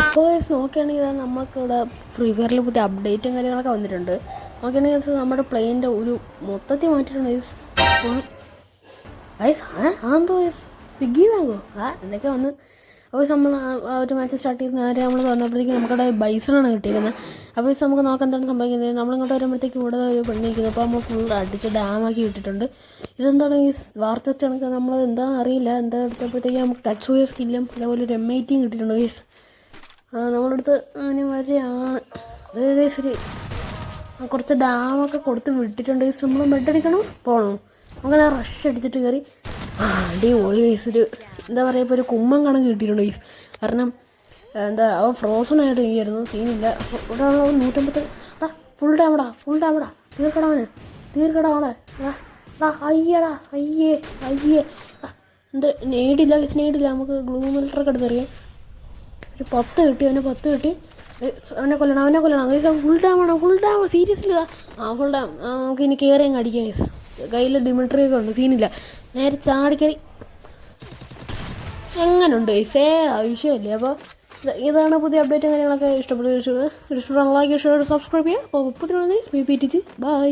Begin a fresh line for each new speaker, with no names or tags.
അപ്പോൾ നോക്കുകയാണെങ്കിൽ നമുക്കിവിടെ ഫ്രീ ഫയറിൽ പുതിയ അപ്ഡേറ്റും കാര്യങ്ങളൊക്കെ വന്നിട്ടുണ്ട്. നോക്കുകയാണെങ്കിൽ നമ്മുടെ പ്ലെയിൻ്റെ ഒരു മൊത്തത്തിൽ മാറ്റിയിട്ടുണ്ട് ഫുൾ വയസ്സ്. അതെന്തോ സ്വിഗ്ഗി വാങ്ങോ എന്തൊക്കെ വന്ന്. അപ്പോൾ നമ്മൾ ഒരു മാച്ച് സ്റ്റാർട്ട് ചെയ്യുന്ന നേരെ നമ്മൾ വന്നപ്പോഴത്തേക്കും നമുക്കവിടെ ബൈസണാണ് കിട്ടിയിരിക്കുന്നത്. അപ്പോൾ നമുക്ക് നോക്കാൻ എന്താണ് സംഭവിക്കുന്നത്. നമ്മളിങ്ങോട്ട് വരുമ്പോഴത്തേക്കും ഇവിടെ ഒരു പെണ്ണിരിക്കുന്നു. അപ്പോൾ നമ്മൾ ഫുൾ അടിച്ച് ഡാമാക്കി ഇട്ടിട്ടുണ്ട്. ഇതെന്താണ് ഈ വാർത്ത കണക്ക് നമ്മൾ എന്താണെന്ന് അറിയില്ല. എന്താ എടുത്തപ്പോഴത്തേക്കും നമുക്ക് ടച്ച് പോയ സ്കില്ലും അതേപോലെ ഒരു M18 കിട്ടിയിട്ടുണ്ട് ഗൈസ്. നമ്മളടുത്ത് അങ്ങനെ വരെയാണ്. അതായത് ശരി കുറച്ച് ഡാമൊക്കെ കൊടുത്ത് വിട്ടിട്ടുണ്ട് ഗൈസ്. നമ്മൾ ബെഡടിക്കണം പോകണം. നമുക്കത് റഷ് അടിച്ചിട്ട് കയറി അടിപൊളി ഗൈസ്. ഒരു എന്താ പറയുക, ഇപ്പോൾ ഒരു കുമ്മൻ കണക്ക് കിട്ടിയിട്ടുണ്ട് ഗൈസ്. കാരണം എന്താ അവ ഫ്രോസൺ ആയിട്ട് ഇരിക്കുന്നു, സീനില്ല. ഇവിടെ 150 ഫുൾ ഡാമടാ തീർക്കടാ അയ്യടാ അയ്യേ എന്താ നേടില്ല നമുക്ക് ഗ്ലൂ മിൽട്ടറൊക്കെ എടുത്തറിയാം. ഒരു 10 കിട്ടി, അവനെ 10 കിട്ടി. അവനെ കൊല്ലണം. Full dam seriously full dam. നമുക്ക് ഇനി കയറി അങ്ങ് അടിക്കാം ഗൈസ്. കയ്യിൽ ഡിമിട്രിയൊക്കെ ഉണ്ട്, സീനില്ല. നേരെ ചാടിക്കറി എങ്ങനെയുണ്ട് ഗൈസ്, ആവശ്യമില്ലേ. അപ്പോൾ ഇതാണ് പുതിയ അപ്ഡേറ്റും കാര്യങ്ങളൊക്കെ. ഇഷ്ടപ്പെട്ട ലൈക്ക്, ഷെയർ, സബ്സ്ക്രൈബ് ചെയ്യുക. അപ്പോൾ 30 ബൈ.